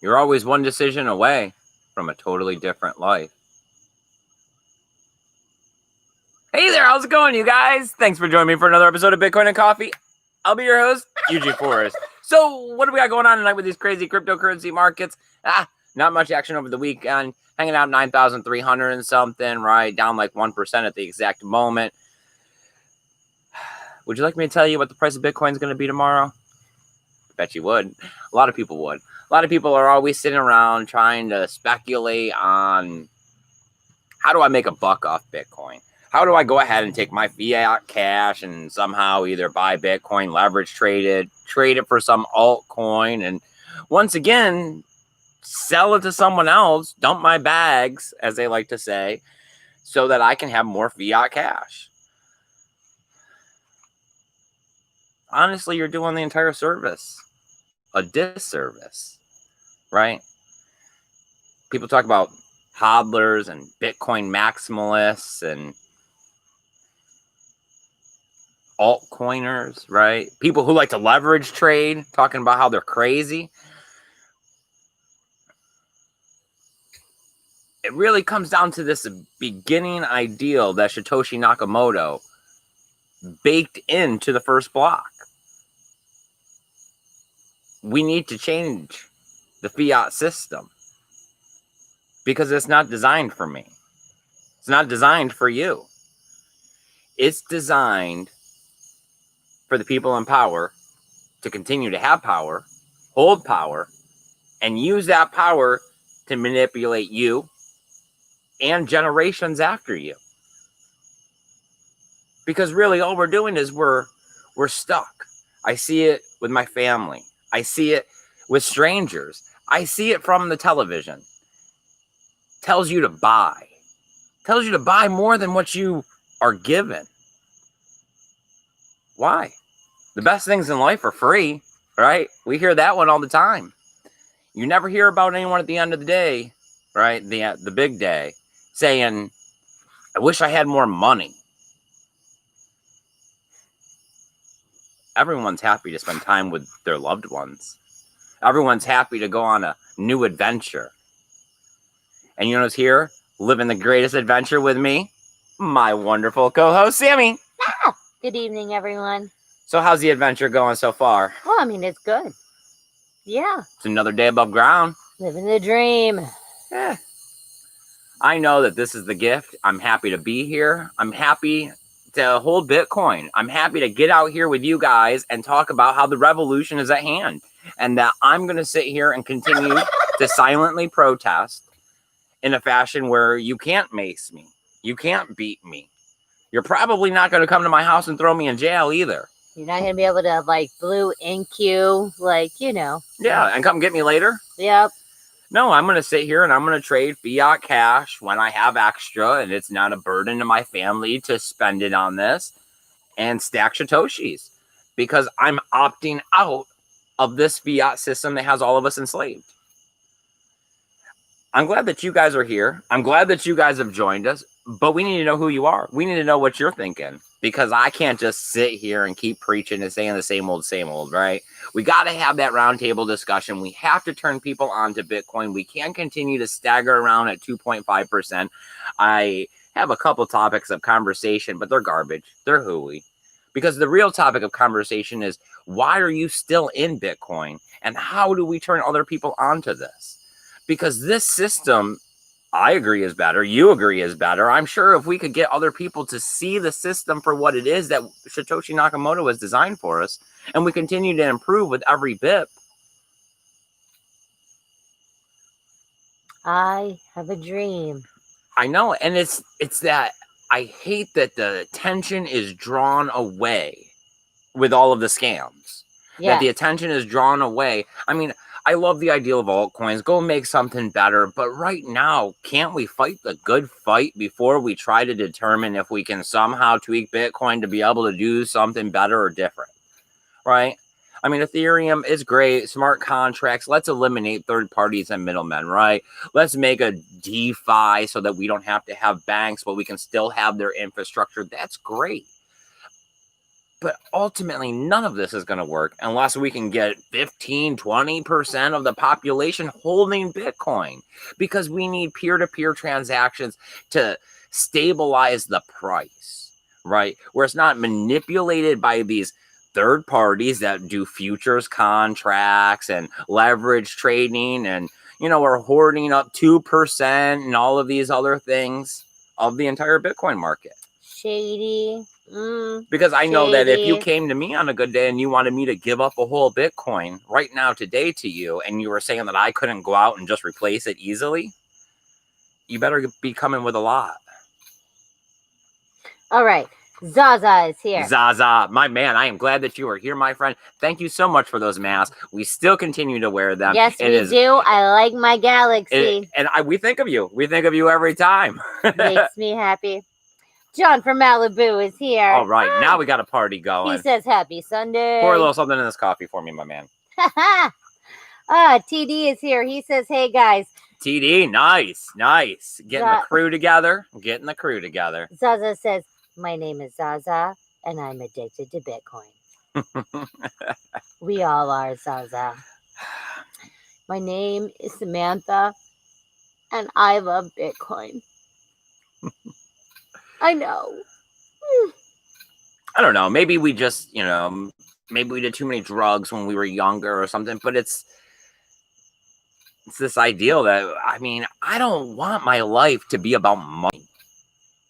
You're always one decision away from a totally different life. Hey there, how's it going, you guys? Thanks for joining me for another episode of Bitcoin and Coffee. I'll be your host, Eugene Forrest. So, what do we got going on tonight with these crazy cryptocurrency markets? Not much action over the weekend. Hanging out 9,300 and something, right? Down like 1% at the exact moment. Would you like me to tell you what the price of Bitcoin is going to be tomorrow? I bet you would. A lot of people would. A lot of people are always sitting around trying to speculate on how do I make a buck off Bitcoin? How do I go ahead and take my fiat cash and somehow either buy Bitcoin, leverage trade it for some altcoin, and once again, sell it to someone else, dump my bags, as they like to say, so that I can have more fiat cash? Honestly, you're doing the entire service a disservice, right? People talk about hodlers and Bitcoin maximalists and altcoiners, right? People who like to leverage trade, talking about how they're crazy. It really comes down to this beginning ideal that Satoshi Nakamoto baked into the first block. We need to change the fiat system because it's not designed for me. It's not designed for you. It's designed for the people in power to continue to have power, hold power, and use that power to manipulate you and generations after you. Because really all we're doing is we're stuck. I see it with my family. I see it with strangers. I see it from the television. Tells you to buy. Tells you to buy more than what you are given. Why? The best things in life are free, right? We hear that one all the time. You never hear about anyone at the end of the day, right? The big day, saying, I wish I had more money. Everyone's happy to spend time with their loved ones. Everyone's happy to go on a new adventure. And you know who's here, living the greatest adventure with me? My wonderful co-host, Sammy. Good evening, everyone. So how's the adventure going so far? Well, I mean, it's good. Yeah. It's another day above ground. Living the dream. Yeah. I know that this is the gift. I'm happy to be here. I'm happy to hold Bitcoin. I'm happy to get out here with you guys and talk about how the revolution is at hand, and that I'm going to sit here and continue to silently protest in a fashion where you can't mace me. You can't beat me. You're probably not going to come to my house and throw me in jail either. You're not going to be able to, blue ink you, Yeah, and come get me later? Yep. No, I'm going to sit here and I'm going to trade fiat cash when I have extra and it's not a burden to my family to spend it on this, and stack Satoshis, because I'm opting out of this fiat system that has all of us enslaved. I'm glad that you guys are here. I'm glad that you guys have joined us, but we need to know who you are. We need to know what you're thinking, because I can't just sit here and keep preaching and saying the same old, right? We got to have that roundtable discussion. We have to turn people on to Bitcoin. We can't continue to stagger around at 2.5%. I have a couple topics of conversation, but they're garbage. They're hooey. Because the real topic of conversation is, why are you still in Bitcoin? And how do we turn other people onto this? Because this system, I agree, is better. You agree is better. I'm sure if we could get other people to see the system for what it is that Satoshi Nakamoto has designed for us, and we continue to improve with every BIP. I have a dream. I know, and it's that I hate that the attention is drawn away with all of the scams. Yeah. That the attention is drawn away. I mean, I love the idea of altcoins. Go make something better. But right now, can't we fight the good fight before we try to determine if we can somehow tweak Bitcoin to be able to do something better or different? Right? I mean, Ethereum is great. Smart contracts. Let's eliminate third parties and middlemen, right? Let's make a DeFi so that we don't have to have banks, but we can still have their infrastructure. That's great. But ultimately, none of this is going to work unless we can get 15, 20% of the population holding Bitcoin, because we need peer-to-peer transactions to stabilize the price, right? Where it's not manipulated by these third parties that do futures contracts and leverage trading and, are hoarding up 2% and all of these other things of the entire Bitcoin market. Shady. Because I know that if you shady. came to me on a good day and you wanted me to give up a whole Bitcoin right now today to you, and you were saying that I couldn't go out and just replace it easily, you better be coming with a lot. All right. Zaza is here. Zaza, my man, I am glad that you are here, my friend. Thank you so much for those masks. We still continue to wear them. Yes, we do. I like my galaxy. We think of you. We think of you every time. Makes me happy. John from Malibu is here. All right, now we got a party going. He says happy Sunday. Pour a little something in this coffee for me, my man. TD is here. He says, hey, guys. TD, nice. Getting the crew together. Zaza says, my name is Zaza, and I'm addicted to Bitcoin. We all are, Zaza. My name is Samantha, and I love Bitcoin. I know. I don't know. Maybe we just, maybe we did too many drugs when we were younger or something. But it's this ideal that, I don't want my life to be about money,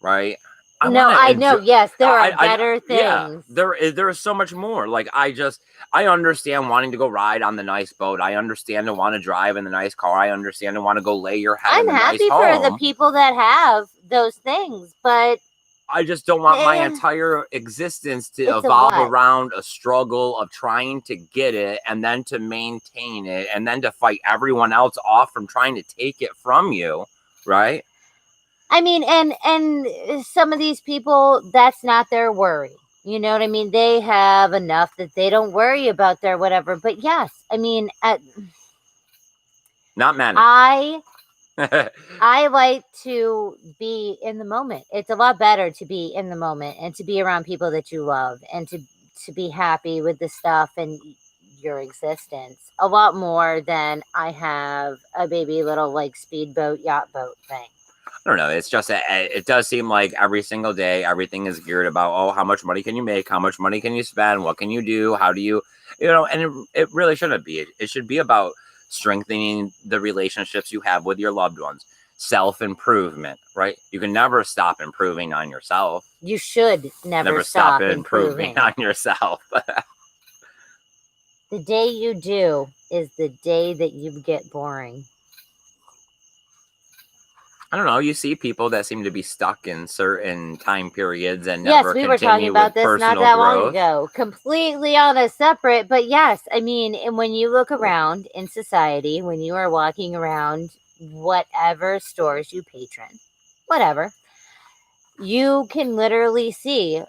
right? I know. Yes, there are better things. Yeah, there is so much more. Like, I understand wanting to go ride on the nice boat. I understand to want to drive in the nice car. I understand to want to go lay your head in the nice home. I'm happy for the people that have those things, but I just don't want my entire existence to evolve around a struggle of trying to get it and then to maintain it and then to fight everyone else off from trying to take it from you, right? And some of these people, that's not their worry. You know what I mean? They have enough that they don't worry about their whatever. But yes, not many. I like to be in the moment. It's a lot better to be in the moment and to be around people that you love and to be happy with the stuff and your existence a lot more than I have a baby little speedboat, yacht boat thing. I don't know. It's just, it does seem like every single day, everything is geared about, how much money can you make? How much money can you spend? What can you do? How do you, and it really shouldn't be. It should be about strengthening the relationships you have with your loved ones. Self-improvement, right? You can never stop improving on yourself. You should never stop improving on yourself. The day you do is the day that you get boring. I don't know. You see people that seem to be stuck in certain time periods and never we were talking about this not that long ago. Completely on a separate, but yes, and when you look around in society, when you are walking around whatever stores you patron, whatever, you can literally see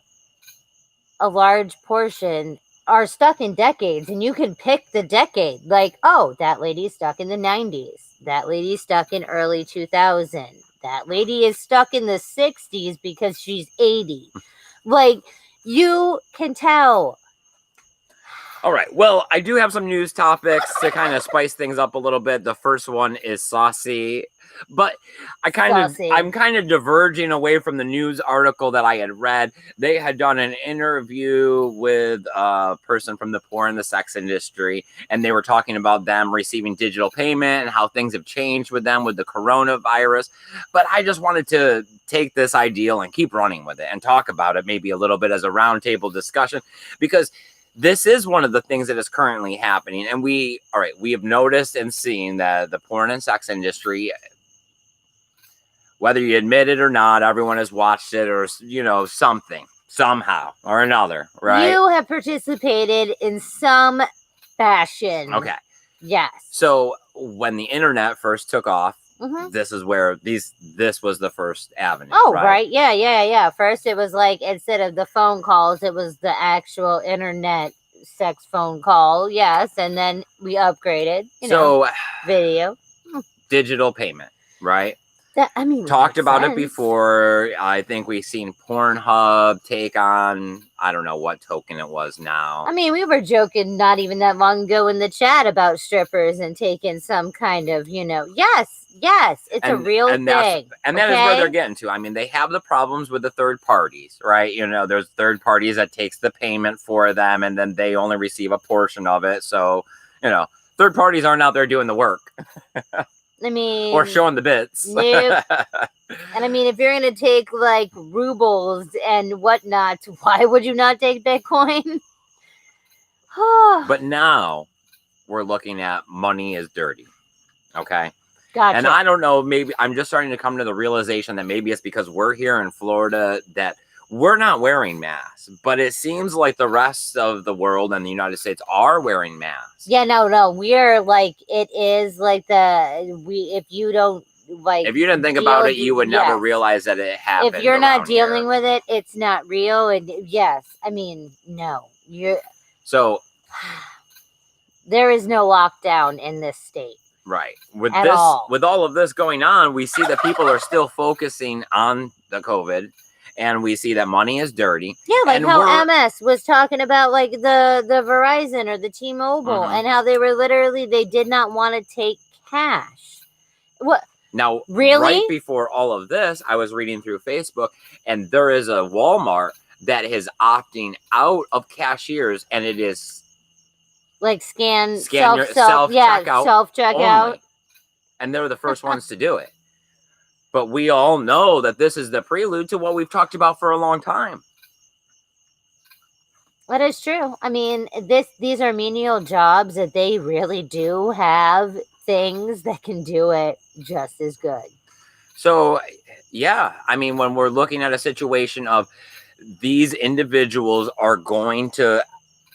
a large portion are stuck in decades, and you can pick the decade. Like, oh, that lady's stuck in the 90s. That lady's stuck in early 2000. That lady is stuck in the 60s because she's 80. You can tell. All right. Well, I do have some news topics to kind of spice things up a little bit. The first one is saucy. But I'm kind of diverging away from the news article that I had read. They had done an interview with a person from the porn and the sex industry, and they were talking about them receiving digital payment and how things have changed with them with the coronavirus. But I just wanted to take this ideal and keep running with it and talk about it maybe a little bit as a roundtable discussion, because this is one of the things that is currently happening. And we have noticed and seen that the porn and sex industry, whether you admit it or not, everyone has watched it or, something, somehow or another, right? You have participated in some fashion. Okay. Yes. So when the internet first took off, this is where this was the first avenue. Oh, right. Yeah. First, it was instead of the phone calls, it was the actual internet sex phone call. Yes. And then we upgraded, video. Digital payment, right? Talked about it before. I think we've seen Pornhub take on, I don't know what token it was now. I mean, we were joking not even that long ago in the chat about strippers and taking some kind of, yes, it's a real thing. That is where they're getting to. I mean, they have the problems with the third parties, right? There's third parties that takes the payment for them, and then they only receive a portion of it. So, third parties aren't out there doing the work. I mean, or showing the bits. Nope. And I mean, if you're going to take like rubles and whatnot, why would you not take Bitcoin? But now we're looking at money is dirty. Okay. Gotcha. And I don't know, maybe I'm just starting to come to the realization that maybe it's because we're here in Florida that we're not wearing masks, but it seems like the rest of the world and the United States are wearing masks. Yeah, no, we're like, it is like if you don't like, if you didn't think about it, you would never realize that it happened. If you're not dealing with it, it's not real. And yes, I mean, no, so there is no lockdown in this state. Right. With all of this going on, we see that people are still focusing on the COVID, and we see that money is dirty. Yeah, like how MS was talking about like the Verizon or the T-Mobile, and how they were they did not want to take cash. What? Now, really? Right before all of this, I was reading through Facebook, and there is a Walmart that is opting out of cashiers, and it is like scan self-checkout. Self-checkout. And they're the first ones to do it. But we all know that this is the prelude to what we've talked about for a long time. That is true. I mean, these are menial jobs that they really do have things that can do it just as good. So, yeah, I mean, when we're looking at a situation of these individuals are going to,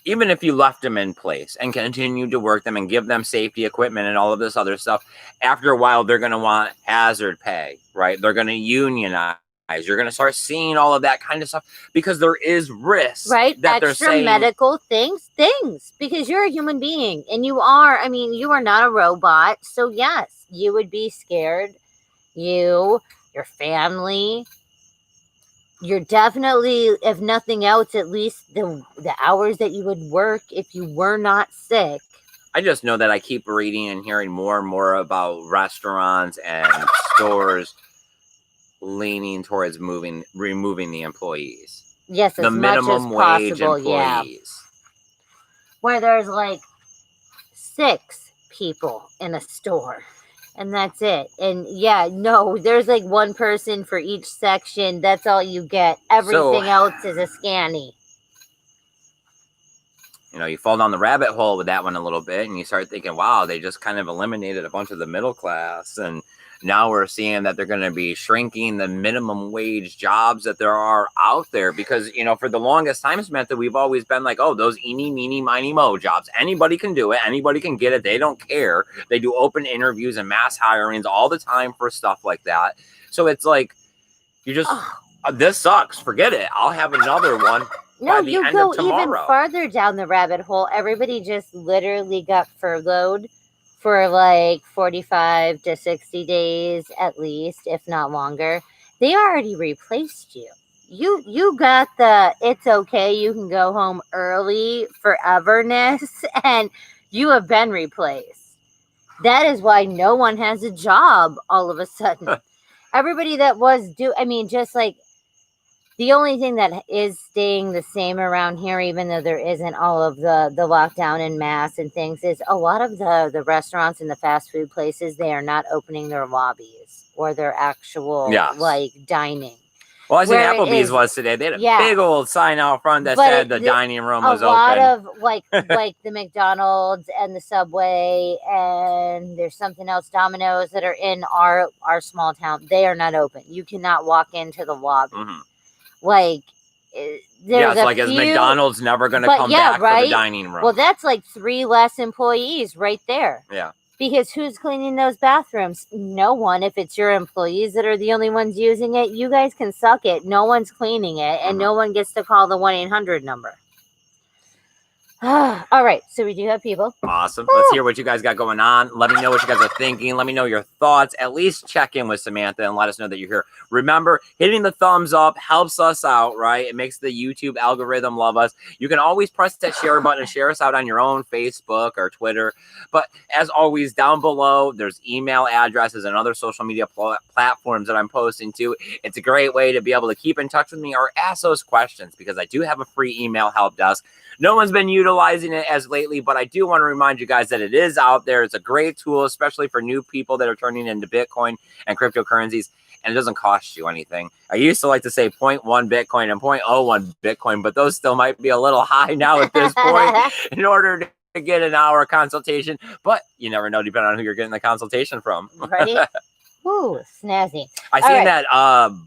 even if you left them in place and continue to work them and give them safety equipment and all of this other stuff, after a while, they're going to want hazard pay, right? They're going to unionize. You're going to start seeing all of that kind of stuff because there is risk. Right. That extra medical things, because you're a human being and you are not a robot. So yes, you would be scared. Your family, you're definitely, if nothing else, at least the hours that you would work if you were not sick. I just know that I keep reading and hearing more and more about restaurants and stores leaning towards removing the employees. Yes, the minimum wage employees. Yeah. Where there's like 6 people in a store. And that's it. And there's like 1 person for each section. That's all you get. Everything else is a scanny. You fall down the rabbit hole with that one a little bit and you start thinking, wow, they just kind of eliminated a bunch of the middle class. And now we're seeing that they're going to be shrinking the minimum wage jobs that there are out there because, for the longest time, Samantha, we've always been like, oh, those eeny, meeny, miny, mo jobs. Anybody can do it. Anybody can get it. They don't care. They do open interviews and mass hirings all the time for stuff like that. So it's like, you just, this sucks. Forget it. I'll have another one. No, you go even farther down the rabbit hole. Everybody just literally got furloughed for like 45 to 60 days at least, if not longer. They already replaced you. You got the it's okay, you can go home early foreverness, and you have been replaced. That is why no one has a job all of a sudden. Everybody that was just like the only thing that is staying the same around here, even though there isn't all of the lockdown and masks and things, is a lot of the restaurants and the fast food places, they are not opening their lobbies or their actual like dining. Well, I think Applebee's was today. They had a big old sign out front that said the dining room was open. A lot of like the McDonald's and the Subway and there's something else, Domino's, that are in our small town. They are not open. You cannot walk into the lobby. Mm-hmm. Like, there's is McDonald's never going to come back for the dining room? Well, that's like 3 less employees right there. Yeah. Because who's cleaning those bathrooms? No one. If it's your employees that are the only ones using it, you guys can suck it. No one's cleaning it, and no one gets to call the 1-800 number. All right, so we do have people. Awesome. Let's hear what you guys got going on. Let me know what you guys are thinking. Let me know your thoughts. At least check in with Samantha and let us know that you're here. Remember, hitting the thumbs up helps us out, right? It makes the YouTube algorithm love us. You can always press that share button and share us out on your own Facebook or Twitter. But as always, down below, there's email addresses and other social media platforms that I'm posting to. It's a great way to be able to keep in touch with me or ask those questions, because I do have a free email help desk. No one's been utilizing it as lately, but I do want to remind you guys that it is out there. It's a great tool, especially for new people that are turning into Bitcoin and cryptocurrencies, and it doesn't cost you anything. I used to like to say 0.1 Bitcoin and 0.01 Bitcoin, but those still might be a little high now at this point in order to get an hour consultation. But you never know, depending on who you're getting the consultation from. Right? Ooh, snazzy. I seen that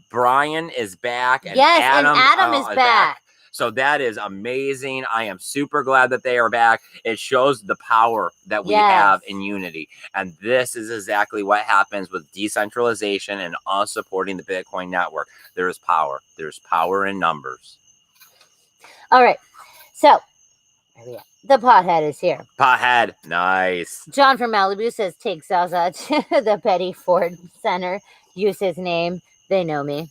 Brian is back. And yes, Adam is back. So that is amazing. I am super glad that they are back. It shows the power that we have in unity. And this is exactly what happens with decentralization and us supporting the Bitcoin network. There is power. There's power in numbers. All right. So, the pothead is here. Pothead. Nice. John from Malibu says, take Zaza to the Betty Ford Center. Use his name. They know me.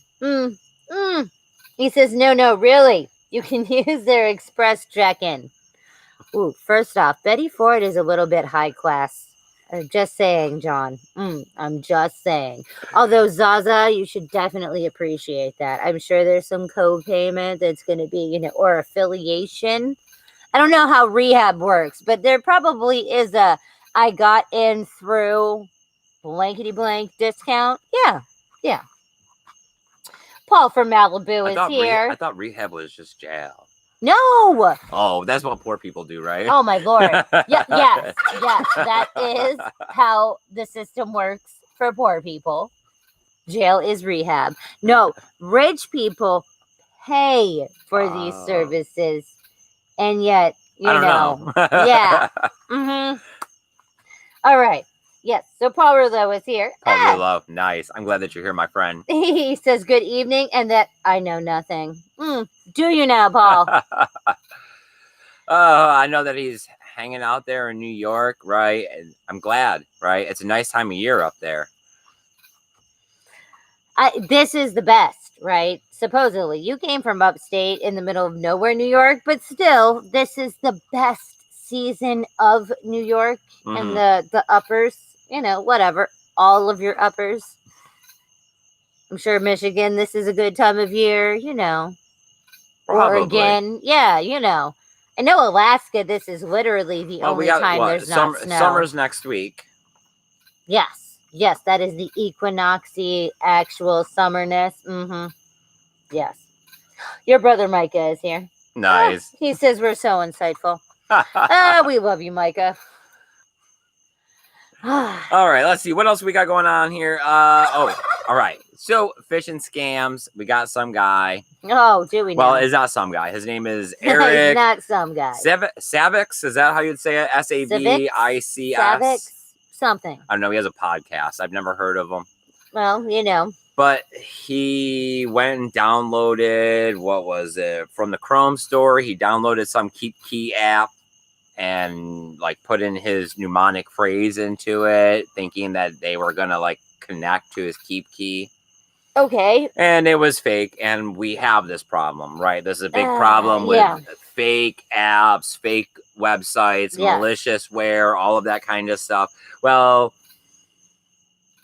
He says, no, really. You can use their express check-in. Ooh, first off, Betty Ford is a little bit high class. Just saying, John. I'm just saying. Although, Zaza, you should definitely appreciate that. I'm sure there's some co-payment that's going to be, or affiliation. I don't know how rehab works, but there probably is a I got in through blankety blank discount. Yeah. Paul from Malibu is here. I thought rehab was just jail. No. Oh, that's what poor people do, right? Oh, my Lord. Yes. That is how the system works for poor people. Jail is rehab. No, rich people pay for these services. And yet, I don't know. Yeah. All right. Yes. So Paul Rouleau is here. Paul Rouleau. Nice. I'm glad that you're here, my friend. He says, good evening, and that I know nothing. Do you now, Paul? I know that he's hanging out there in New York, right? And I'm glad, right? It's a nice time of year up there. This is the best, right? Supposedly. You came from upstate in the middle of nowhere, New York, but still, this is the best season of New York and the uppers, whatever, all of your uppers. I'm sure Michigan, this is a good time of year, Probably. Oregon, yeah, I know Alaska, this is literally the only time there's not snow. Summer's next week. Yes, that is the equinoxy, actual summerness. Yes. Your brother Micah is here. Nice. He says we're so insightful. We love you, Micah. All right, let's see what else we got going on here. All right. So phishing scams. We got some guy. Oh, do we know? Well, it's not some guy. His name is Eric. He's not some guy. Savix. Is that how you'd say it? SAVICS. Savix. Something. I don't know. He has a podcast. I've never heard of him. Well, But he went and downloaded, what was it? From the Chrome store, he downloaded some KeepKey app and put in his mnemonic phrase into it, thinking that they were going to connect to his KeepKey. Okay. And it was fake. And we have this problem, right? This is a big problem with fake apps, fake websites, maliciousware, all of that kind of stuff. Well,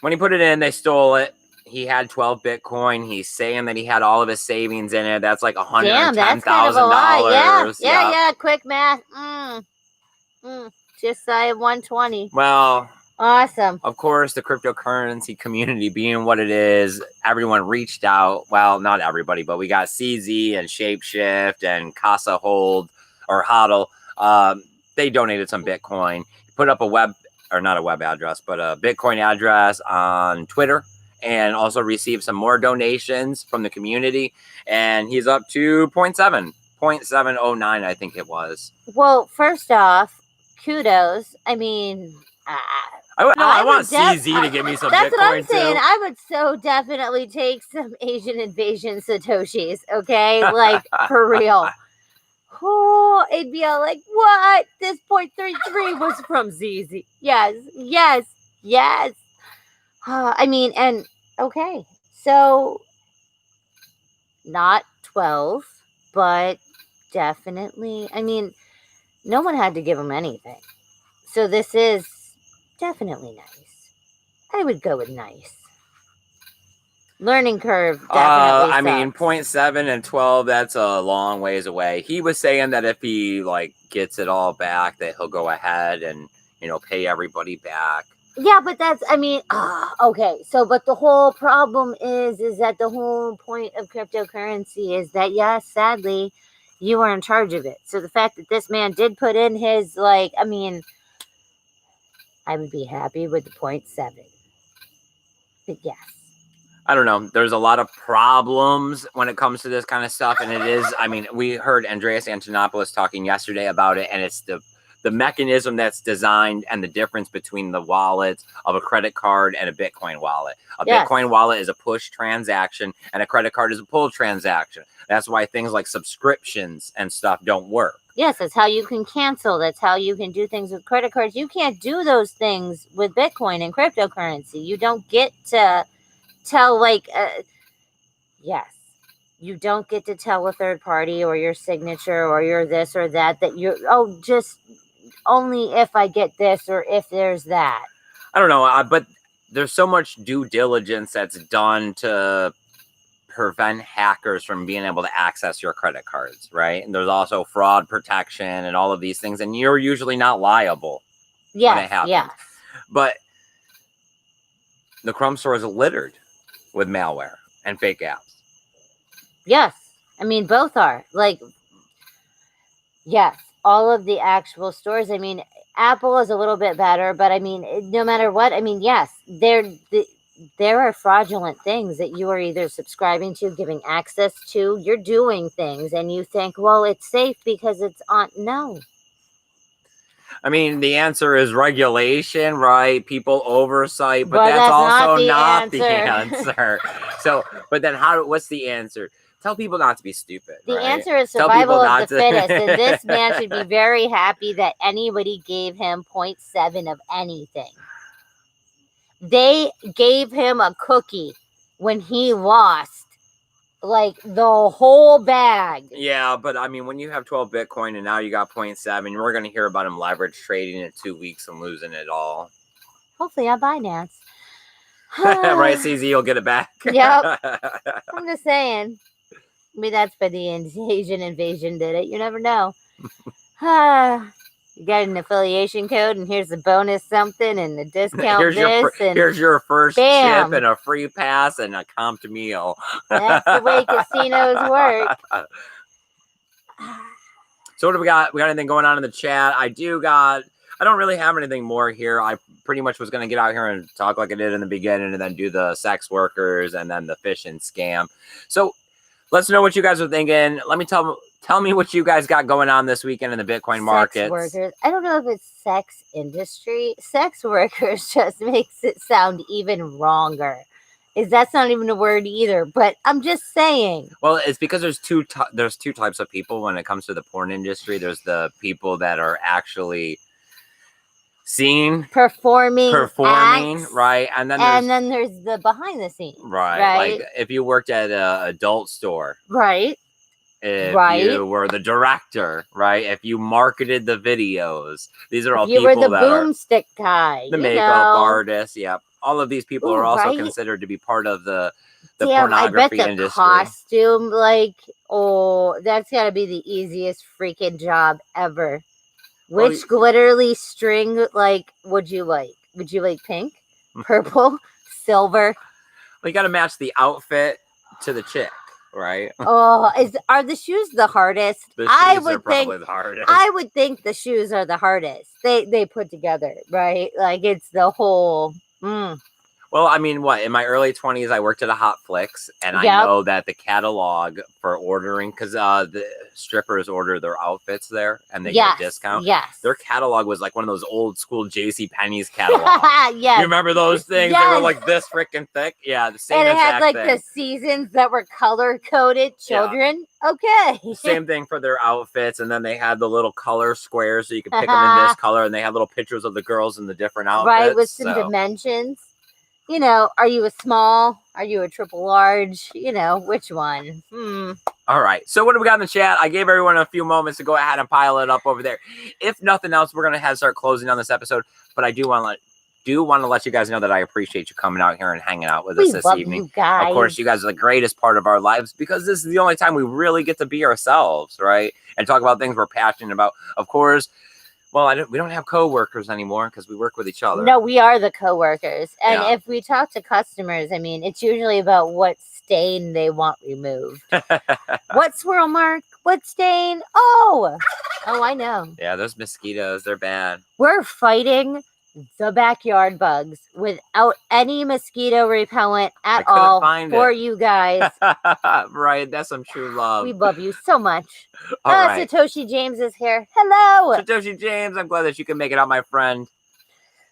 when he put it in, they stole it. He had 12 Bitcoin. He's saying that he had all of his savings in it. That's like $110,000. Damn, that's kind of a lot. Yeah. Quick math. Just say 120. Well, awesome. Of course, the cryptocurrency community being what it is, everyone reached out. Well, not everybody, but we got CZ and Shapeshift and Casa Hold or HODL. They donated some Bitcoin. Put up not a web address, but a Bitcoin address on Twitter, and also received some more donations from the community. And he's up to 0.709, I think it was. Well, first off, kudos. I mean, I want CZ to give me some Bitcoin. That's what I'm saying. Too. I would so definitely take some Asian invasion Satoshis, okay? For real. Oh, it'd be all like, what? This 0.33 was from ZZ. Yes. I mean, and okay, so not 12, but definitely, I mean, no one had to give him anything. So this is definitely nice. I would go with nice. Learning curve definitely I mean, sucks. 0.7 and 12, that's a long ways away. He was saying that if he like gets it all back, that he'll go ahead and, pay everybody back. Yeah, but that's, I mean, okay. So, but the whole problem is that the whole point of cryptocurrency is that, yes, sadly, you are in charge of it. So the fact that this man did put in his, like, I mean, I would be happy with the 0.7. But yes. I don't know. There's a lot of problems when it comes to this kind of stuff. And it is, I mean, we heard Andreas Antonopoulos talking yesterday about it, and it's the mechanism that's designed and the difference between the wallets of a credit card and a Bitcoin wallet. A Bitcoin wallet is a push transaction, and a credit card is a pull transaction. That's why things like subscriptions and stuff don't work. Yes, that's how you can cancel. That's how you can do things with credit cards. You can't do those things with Bitcoin and cryptocurrency. You don't get to tell, like, yes, you don't get to tell a third party or your signature or your this or that you're, just only if I get this or if there's that. I don't know, but there's so much due diligence that's done to prevent hackers from being able to access your credit cards, right? And there's also fraud protection and all of these things, and you're usually not liable when it happens. Yeah. But the Chrome store is littered with malware and fake apps. Yes. I mean, both are. Like, yes, all of the actual stores. I mean, Apple is a little bit better, but I mean, no matter what, I mean, yes, there are fraudulent things that you are either subscribing to, giving access to. You're doing things and you think, well, it's safe because it's on. No. I mean, the answer is regulation, right? People oversight, but that's also not the answer. So, but then what's the answer? Tell people not to be stupid. The answer is survival of the fittest. And this man should be very happy that anybody gave him 0.7 of anything. They gave him a cookie when he lost like the whole bag. Yeah, but I mean, when you have 12 Bitcoin and now you got 0.7, we're going to hear about him leverage trading in 2 weeks and losing it all. Hopefully on Binance. Right, CZ, you'll get it back. Yep. I'm just saying. I mean, that's for the Asian invasion did it. You never know. You got an affiliation code, and here's a bonus something, and the discount here's your first chip and a free pass and a comped meal. That's the way casinos work. So what do we got? We got anything going on in the chat? I don't really have anything more here. I pretty much was going to get out here and talk like I did in the beginning and then do the sex workers and then the phishing scam. So let's know what you guys are thinking. Let me tell me what you guys got going on this weekend in the Bitcoin market. Sex workers. I don't know if it's sex industry. Sex workers just makes it sound even wronger. That's not even a word either, but I'm just saying. Well, it's because there's two types of people when it comes to the porn industry. There's the people that are actually seen performing acts, right, and then there's the behind the scenes, right? Like if you worked at an adult store, right? If you were the director, right? If you marketed the videos, these are all people that are the boomstick guy, the makeup artist. Yep, all of these people are also considered to be part of the pornography industry. Costume, that's got to be the easiest freaking job ever. Which glittery string, would you like? Would you like pink, purple, silver? Well, you got to match the outfit to the chick, right? Oh, are the shoes the hardest? I would think the hardest. I would think the shoes are the hardest. They put together, right? Like it's the whole. Well, I mean, what? In my early 20s, I worked at a Hot Flicks, and I know that the catalog for ordering, because the strippers order their outfits there, and they get a discount. Yes. Their catalog was like one of those old school JCPenney's catalogs. Yes. You remember those things? Yes. They were like this freaking thick. Yeah, the same and it exact had like thing. the seasons that were color-coded children. Yeah. Okay. Same thing for their outfits, and then they had the little color squares so you could pick them in this color, and they had little pictures of the girls in the different outfits. Right, with some dimensions. You know, are you a small? Are you a triple large? You know, which one? All right. So what do we got in the chat? I gave everyone a few moments to go ahead and pile it up over there. If nothing else, we're going to start closing on this episode. But I do want to let you guys know that I appreciate you coming out here and hanging out with us this evening. You guys. Of course, you guys are the greatest part of our lives because this is the only time we really get to be ourselves, right? And talk about things we're passionate about. Of course, well, we don't have coworkers anymore because we work with each other. No, we are the coworkers. And if we talk to customers, I mean, it's usually about what stain they want removed. What swirl mark? What stain? Oh, I know. Yeah, those mosquitoes, they're bad. We're fighting the backyard bugs without any mosquito repellent at all for you guys. Right, that's some true love. We love you so much. All right. Satoshi James is here. Hello. Satoshi James, I'm glad that you can make it out, my friend.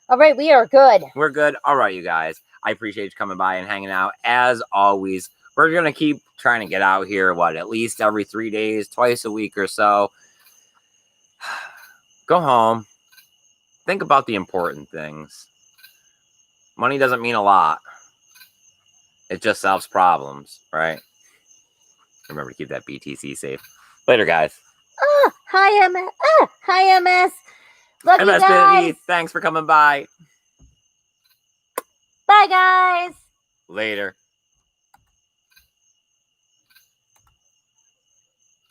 All right, we are good. We're good. All right, you guys. I appreciate you coming by and hanging out. As always, we're going to keep trying to get out here, at least every 3 days, twice a week or so. Go home. Think about the important things. Money doesn't mean a lot. It just solves problems, right? Remember to keep that BTC safe. Later, guys. Hi, MS. Hi, MS. Love you guys. Baby. Thanks for coming by. Bye, guys. Later.